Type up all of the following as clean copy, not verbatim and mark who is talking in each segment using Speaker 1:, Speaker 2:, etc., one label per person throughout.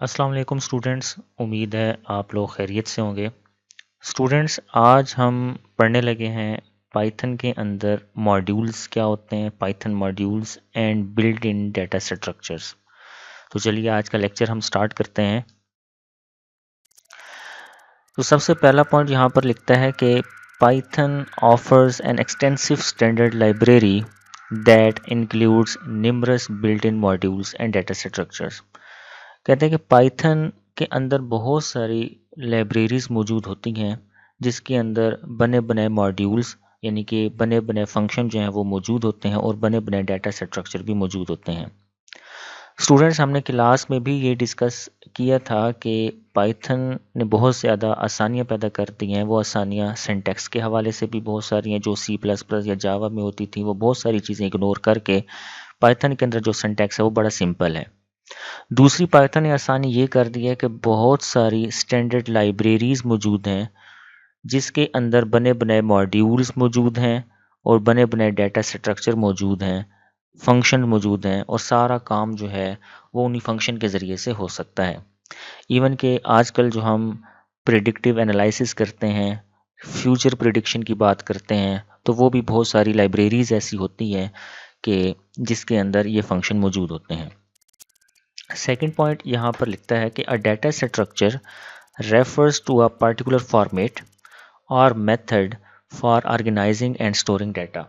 Speaker 1: السلام علیکم اسٹوڈینٹس، امید ہے آپ لوگ خیریت سے ہوں گے۔ اسٹوڈینٹس، آج ہم پڑھنے لگے ہیں پائتھن کے اندر ماڈیولز کیا ہوتے ہیں، Python modules and built in data structures. تو چلیے آج کا لیکچر ہم سٹارٹ کرتے ہیں۔ تو سب سے پہلا پوائنٹ یہاں پر لکھتا ہے کہ Python offers an extensive standard library that includes numerous built in modules and data structures. کہتے ہیں کہ پائتھن کے اندر بہت ساری لائبریریز موجود ہوتی ہیں جس کے اندر بنے بنے ماڈیولز یعنی کہ بنے بنے فنکشن جو ہیں وہ موجود ہوتے ہیں اور بنے بنے ڈیٹا اسٹرکچر بھی موجود ہوتے ہیں۔ اسٹوڈنٹس، ہم نے کلاس میں بھی یہ ڈسکس کیا تھا کہ پائتھن نے بہت زیادہ آسانیاں پیدا کر دی ہیں۔ وہ آسانیاں سینٹیکس کے حوالے سے بھی بہت ساری ہیں جو سی پلس پلس یا جاوا میں ہوتی تھیں، وہ بہت ساری چیزیں اگنور کر کے پائتھن کے اندر جو سینٹیکس ہے وہ بڑا سمپل ہے۔ دوسری پائتھن نے آسانی یہ کر دی ہے کہ بہت ساری اسٹینڈرڈ لائبریریز موجود ہیں جس کے اندر بنے بنے ماڈیولز موجود ہیں اور بنے بنے ڈیٹا اسٹرکچر موجود ہیں، فنکشن موجود ہیں، اور سارا کام جو ہے وہ انہی فنکشن کے ذریعے سے ہو سکتا ہے۔ ایون کہ آج کل جو ہم پریڈکٹیو انالائسس کرتے ہیں، فیوچر پریڈکشن کی بات کرتے ہیں، تو وہ بھی بہت ساری لائبریریز ایسی ہوتی ہیں کہ جس کے اندر یہ فنکشن موجود ہوتے ہیں۔ سیکنڈ پوائنٹ یہاں پر لکھتا ہے کہ a data structure refers to a particular format or method for organizing and storing data۔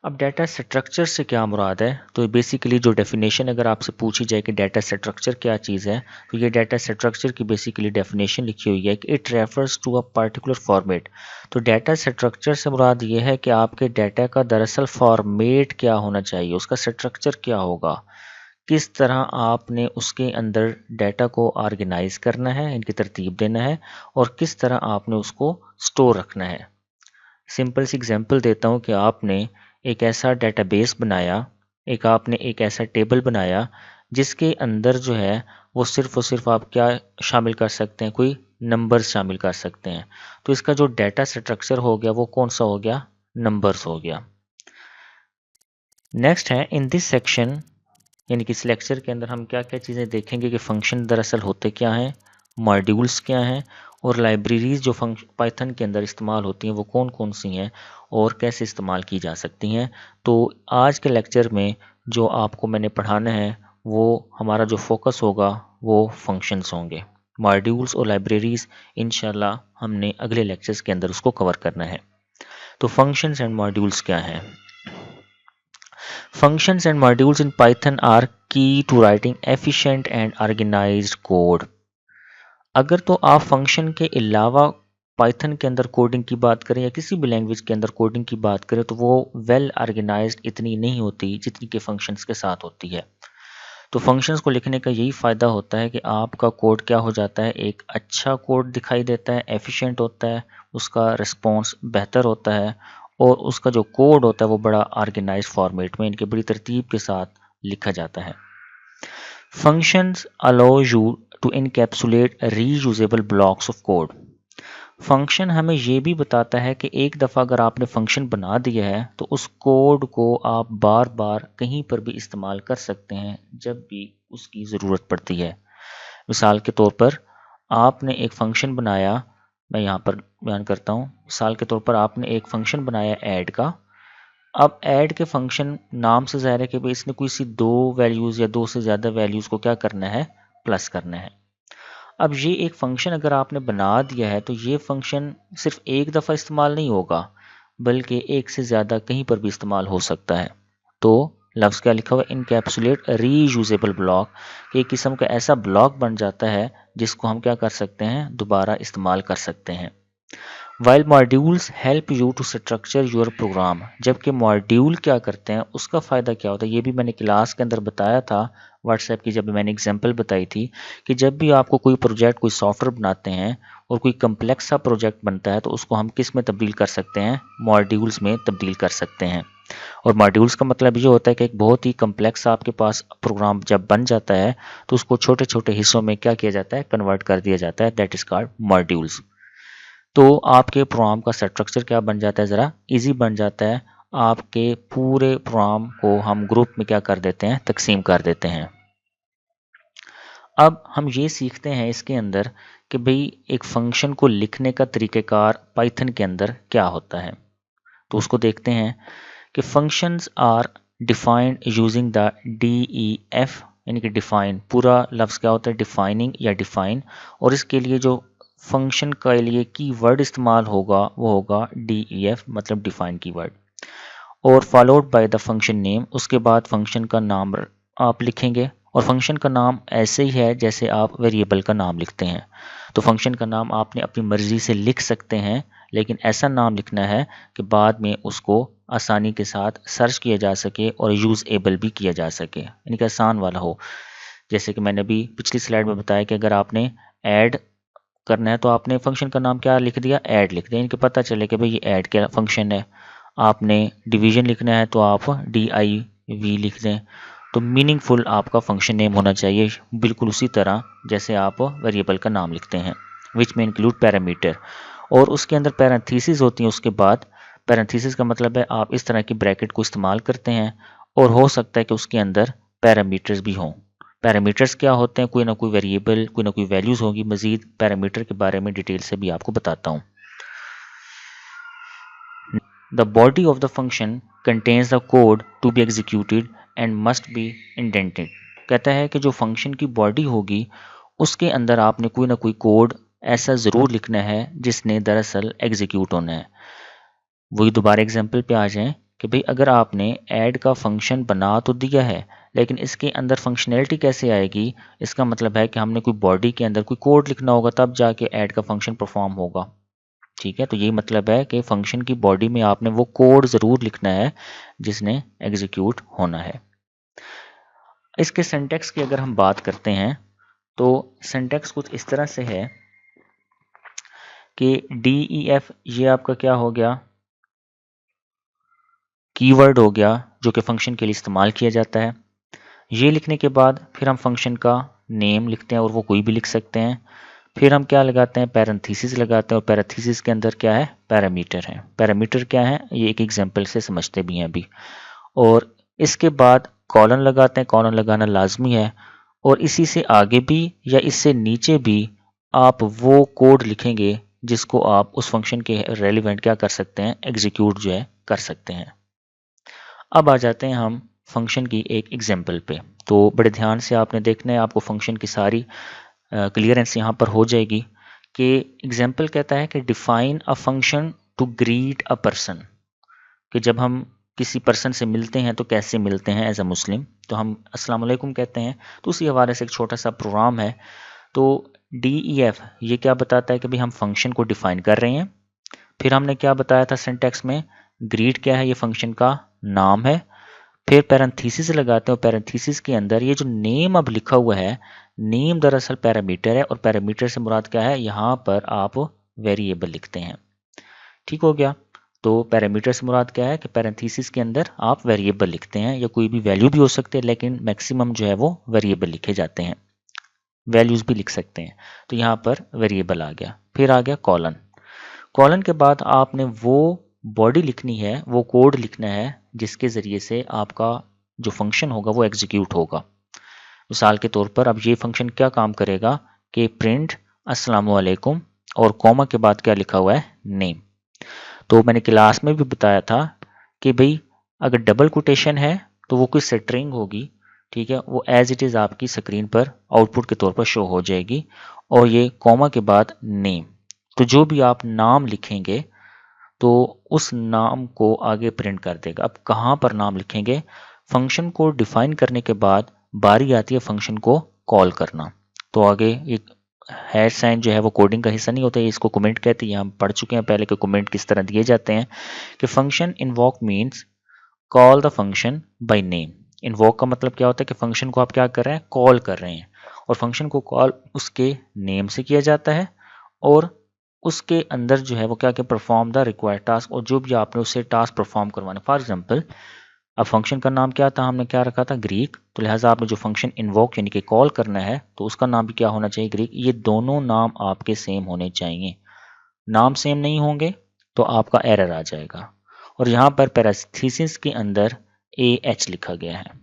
Speaker 1: اب ڈیٹا اسٹرکچر سے کیا مراد ہے؟ تو بیسیکلی جو ڈیفینیشن اگر آپ سے پوچھی جائے کہ ڈیٹا اسٹرکچر کیا چیز ہے، تو یہ ڈیٹا اسٹرکچر کی بیسیکلی ڈیفینیشن لکھی ہوئی ہے کہ it refers to a particular format. تو ڈیٹا اسٹرکچر سے مراد یہ ہے کہ آپ کے ڈیٹا کا دراصل فارمیٹ کیا ہونا چاہیے، اس کا اسٹرکچر کیا ہوگا، کس طرح آپ نے اس کے اندر ڈیٹا کو آرگنائز کرنا ہے، ان کی ترتیب دینا ہے، اور کس طرح آپ نے اس کو سٹور رکھنا ہے۔ سمپل سی اگزامپل دیتا ہوں کہ آپ نے ایک ایسا ڈیٹا بیس بنایا، آپ نے ایک ایسا ٹیبل بنایا جس کے اندر جو ہے وہ صرف اور صرف آپ کیا شامل کر سکتے ہیں، کوئی نمبرز شامل کر سکتے ہیں۔ تو اس کا جو ڈیٹا اسٹرکچر ہو گیا وہ کون سا ہو گیا؟ نمبرز ہو گیا۔ نیکسٹ ہے ان دس سیکشن، یعنی کہ اس لیکچر کے اندر ہم کیا کیا چیزیں دیکھیں گے کہ فنکشن دراصل ہوتے کیا ہیں، ماڈیولز کیا ہیں، اور لائبریریز جو پائتھن کے اندر استعمال ہوتی ہیں وہ کون کون سی ہیں اور کیسے استعمال کی جا سکتی ہیں۔ تو آج کے لیکچر میں جو آپ کو میں نے پڑھانا ہے وہ ہمارا جو فوکس ہوگا وہ فنکشنز ہوں گے۔ ماڈیولز اور لائبریریز انشاءاللہ ہم نے اگلے لیکچرز کے اندر اس کو کور کرنا ہے۔ تو فنکشنز اینڈ ماڈیولز کیا ہیں؟ Functions and modules in Python are key to writing efficient and organized code۔ اگر تو آپ فنکشن کے علاوہ پائتھن کے اندر کوڈنگ کی بات کریں یا کسی بھی لینگویج کے اندر کوڈنگ کی بات کریں تو وہ ویل آرگنائزڈ اتنی نہیں ہوتی جتنی کہ فنکشنز کے ساتھ ہوتی ہے۔ تو فنکشنز کو لکھنے کا یہی فائدہ ہوتا ہے کہ آپ کا کوڈ کیا ہو جاتا ہے، ایک اچھا کوڈ دکھائی دیتا ہے، ایفیشینٹ ہوتا ہے، اس کا رسپانس بہتر ہوتا ہے، اور اس کا جو کوڈ ہوتا ہے وہ بڑا آرگنائز فارمیٹ میں ان کے بڑی ترتیب کے ساتھ لکھا جاتا ہے۔ Functions allow you to encapsulate reusable blocks of code۔ Function ہمیں یہ بھی بتاتا ہے کہ ایک دفعہ اگر آپ نے فنکشن بنا دیا ہے تو اس کوڈ کو آپ بار بار کہیں پر بھی استعمال کر سکتے ہیں جب بھی اس کی ضرورت پڑتی ہے۔ مثال کے طور پر آپ نے ایک فنکشن بنایا، میں یہاں پر بیان کرتا ہوں، مثال کے طور پر آپ نے ایک فنکشن بنایا ایڈ کا۔ اب ایڈ کے فنکشن نام سے ظاہر ہے کہ اس نے کوئی سی دو ویلیوز یا دو سے زیادہ ویلیوز کو کیا کرنا ہے، پلس کرنا ہے۔ اب یہ ایک فنکشن اگر آپ نے بنا دیا ہے تو یہ فنکشن صرف ایک دفعہ استعمال نہیں ہوگا بلکہ ایک سے زیادہ کہیں پر بھی استعمال ہو سکتا ہے۔ تو لفظ کیا لکھا ہوا ہے، انکیپسولیٹ ری یوزیبل بلاک، ایک قسم کا ایسا بلاک بن جاتا ہے جس کو ہم کیا کر سکتے ہیں، دوبارہ استعمال کر سکتے ہیں۔ While modules help you to structure your program، جبکہ ماڈیول کیا کرتے ہیں، اس کا فائدہ کیا ہوتا ہے، یہ بھی میں نے کلاس کے اندر بتایا تھا، واٹس ایپ کی جب میں نے اگزامپل بتائی تھی کہ جب بھی آپ کو کوئی پروجیکٹ، کوئی سافٹ ویئر بناتے ہیں اور کوئی کمپلیکس سا پروجیکٹ بنتا ہے تو اس کو ہم کس میں تبدیل کر سکتے ہیں، ماڈیولز میں تبدیل کر سکتے ہیں۔ اور ماڈیولز کا مطلب یہ ہوتا ہے کہ ایک بہت ہی کمپلیکس آپ کے پاس پروگرام جب بن جاتا ہے تو اس کو چھوٹے چھوٹے حصوں میں کیا کیا جاتا ہے، کنورٹ کر دیا جاتا ہے، دیٹ از کالڈ ماڈیولز۔ تو آپ کے پروگرام کا اسٹرکچر کیا بن جاتا ہے، ذرا ایزی بن جاتا ہے، آپ کے پورے پروگرام کو ہم گروپ میں کیا کر دیتے ہیں، تقسیم کر دیتے ہیں۔ اب ہم یہ سیکھتے ہیں اس کے اندر کہ بھئی ایک فنکشن کو لکھنے کا طریقہ کار پائتھن کے اندر کیا ہوتا ہے. تو اس کو دیکھتے ہیں کہ functions are defined using the D E F, یعنی کہ ڈیفائن پورا لفظ کیا ہوتا ہے ڈیفائننگ یا ڈیفائن، اور اس کے لیے جو فنکشن کے لیے کی ورڈ استعمال ہوگا وہ ہوگا ڈی ای ایف، مطلب ڈیفائن کی ورڈ، اور followed by the function name. اس کے بعد فنکشن کا نام آپ لکھیں گے، اور فنکشن کا نام ایسے ہی ہے جیسے آپ ویریبل کا نام لکھتے ہیں. تو فنکشن کا نام آپ نے اپنی مرضی سے لکھ سکتے ہیں، لیکن ایسا نام لکھنا ہے کہ بعد میں اس کو آسانی کے ساتھ سرچ کیا جا سکے اور یوز ایبل بھی کیا جا سکے، یعنی کہ آسان والا ہو. جیسے کہ میں نے بھی پچھلی سلائیڈ میں بتایا کہ اگر آپ نے ایڈ کرنا ہے تو آپ نے فنکشن کا نام کیا لکھ دیا، ایڈ لکھ دیا، یعنی کہ پتہ چلے کہ بھئی یہ ایڈ کیا فنکشن ہے. آپ نے ڈویژن لکھنا ہے تو آپ ڈی آئی وی لکھ دیں. تو میننگ فل آپ کا فنکشن نیم ہونا چاہیے، بالکل اسی طرح جیسے آپ ویریبل کا نام لکھتے ہیں، وچ میں انکلوڈ پیرامیٹر. اور اس کے اندر پیرنتھیسز ہوتی ہیں. اس کے بعد پیرنتھیسز کا مطلب ہے آپ اس طرح کی بریکٹ کو استعمال کرتے ہیں، اور ہو سکتا ہے کہ اس کے اندر پیرامیٹرز بھی ہوں. پیرامیٹرز کیا ہوتے ہیں؟ کوئی نہ کوئی ویریبل، کوئی نہ کوئی ویلیوز ہوگی. مزید پیرامیٹر کے بارے میں ڈیٹیل سے بھی آپ کو بتاتا ہوں. The body of the function contains the code to be executed and must be indented. کہتا ہے کہ جو فنکشن کی باڈی ہوگی اس کے اندر آپ نے کوئی نہ کوئی کوڈ ایسا ضرور لکھنا ہے جس نے دراصل ایگزیکیوٹ ہونا ہے. وہی دوبارہ ایگزامپل پہ آ جائیں کہ بھئی اگر آپ نے ایڈ کا فنکشن بنا تو دیا ہے، لیکن اس کے اندر فنکشنلٹی کیسے آئے گی؟ اس کا مطلب ہے کہ ہم نے کوئی باڈی کے اندر کوئی کوڈ لکھنا ہوگا تب جا کے ایڈ کا فنکشن پرفارم ہوگا. ٹھیک ہے، تو یہی مطلب ہے کہ فنکشن کی باڈی میں آپ نے وہ کوڈ ضرور لکھنا ہے جس نے ایگزیکیوٹ ہونا ہے. اس کے سینٹیکس کی اگر ہم بات کرتے ہیں تو سینٹیکس کچھ اس طرح سے ہے کہ ڈی ای ایف یہ آپ کا کیا ہو گیا؟ کی ورڈ ہو گیا جو کہ فنکشن کے لیے استعمال کیا جاتا ہے. یہ لکھنے کے بعد پھر ہم فنکشن کا نیم لکھتے ہیں، اور وہ کوئی بھی لکھ سکتے ہیں. پھر ہم کیا لگاتے ہیں؟ پیرنتھیسس لگاتے ہیں، اور پیرنتھیسس کے اندر کیا ہے؟ پیرامیٹر ہے. پیرامیٹر کیا ہے؟ یہ ایک ایگزامپل سے سمجھتے بھی ہیں ابھی. اور اس کے بعد کالن لگاتے ہیں. کالن لگانا لازمی ہے، اور اسی سے آگے بھی یا اس سے نیچے بھی آپ وہ کوڈ لکھیں گے جس کو آپ اس فنکشن کے ریلیونٹ کیا کر سکتے ہیں؟ ایگزیکیوٹ جو ہے کر سکتے ہیں. اب آ جاتے ہیں ہم فنکشن کی ایک ایگزامپل پہ. تو بڑے دھیان سے آپ نے دیکھنا ہے، آپ کو فنکشن کی ساری کلیئرنس یہاں پر ہو جائے گی. کہ ایگزامپل کہتا ہے کہ define a function to greet a person, کہ جب ہم کسی پرسن سے ملتے ہیں تو کیسے ملتے ہیں ایز اے مسلم، تو ہم السلام علیکم کہتے ہیں. تو اسی حوالے سے ایک چھوٹا سا پروگرام ہے. تو ڈی ای ایف یہ کیا بتاتا ہے کہ بھئی ہم فنکشن کو ڈیفائن کر رہے ہیں. پھر ہم نے کیا بتایا تھا سینٹیکس میں؟ گریٹ کیا ہے؟ یہ فنکشن کا نام ہے. پھر پیرنتھیسس لگاتے ہیں، اور پیرنتھیسس کے اندر یہ جو نیم اب لکھا ہوا ہے، نیم دراصل پیرامیٹر ہے، اور پیرامیٹر سے مراد کیا ہے؟ یہاں پر آپ ویریبل لکھتے ہیں. ٹھیک ہو گیا؟ تو پیرامیٹر سے مراد کیا ہے؟ کہ پیرنتھیسس کے اندر آپ ویریبل لکھتے ہیں، یا کوئی بھی ویلیو بھی ہو سکتے ہیں، لیکن میکسیمم جو ہے وہ ویریبل لکھے جاتے ہیں. ویلیوز بھی لکھ سکتے ہیں. تو یہاں پر ویریبل آ گیا. پھر آ گیا کالن. کالن کے بعد آپ نے وہ باڈی لکھنی ہے، وہ کوڈ لکھنا ہے جس کے ذریعے سے آپ کا جو فنکشن ہوگا وہ ایگزیکیوٹ ہوگا. مثال کے طور پر اب یہ فنکشن کیا کام کرے گا کہ پرنٹ السلام علیکم، اور کوما کے بعد کیا لکھا ہوا ہے؟ نیم. تو میں نے کلاس میں بھی بتایا تھا کہ بھئی اگر ڈبل کوٹیشن ہے تو وہ کوئی سٹرنگ ہوگی. ٹھیک ہے، وہ ایز اٹ از آپ کی سکرین پر آؤٹ پٹ کے طور پر شو ہو جائے گی. اور یہ کوما کے بعد نیم، تو جو بھی آپ نام لکھیں گے تو اس نام کو آگے پرنٹ کر دے گا. اب کہاں پر نام لکھیں گے؟ فنکشن کو ڈیفائن کرنے کے بعد باری آتی ہے فنکشن کو کال کرنا. تو آگے ایک ہیش سائن جو ہے وہ کوڈنگ کا حصہ نہیں ہوتا ہے، اس کو کومنٹ کہتے ہیں. یہ ہم پڑھ چکے ہیں پہلے کہ کومنٹ کس طرح دیے جاتے ہیں. کہ function invoke means call the function by name. Invoke کا مطلب کیا ہوتا ہے؟ کہ فنکشن کو آپ کیا کر رہے ہیں؟ کال کر رہے ہیں. اور فنکشن کو کال اس کے نیم سے کیا جاتا ہے، اور اس کے اندر جو ہے وہ کیا کہ پرفارم دا ریکوائرڈ ٹاسک، اور جو بھی آپ نے اسے ٹاسک پرفارم کروانا. فار ایگزامپل اب فنکشن کا نام کیا تھا؟ ہم نے کیا رکھا تھا؟ گریک. تو لہٰذا آپ نے جو فنکشن انووک یعنی کہ کال کرنا ہے تو اس کا نام بھی کیا ہونا چاہیے؟ گریک. یہ دونوں نام آپ کے سیم ہونے چاہیے. نام سیم نہیں ہوں گے تو آپ کا ایرر آ جائے گا. اور یہاں پر پیرنتھیسس کے اندر اے ایچ لکھا گیا ہے.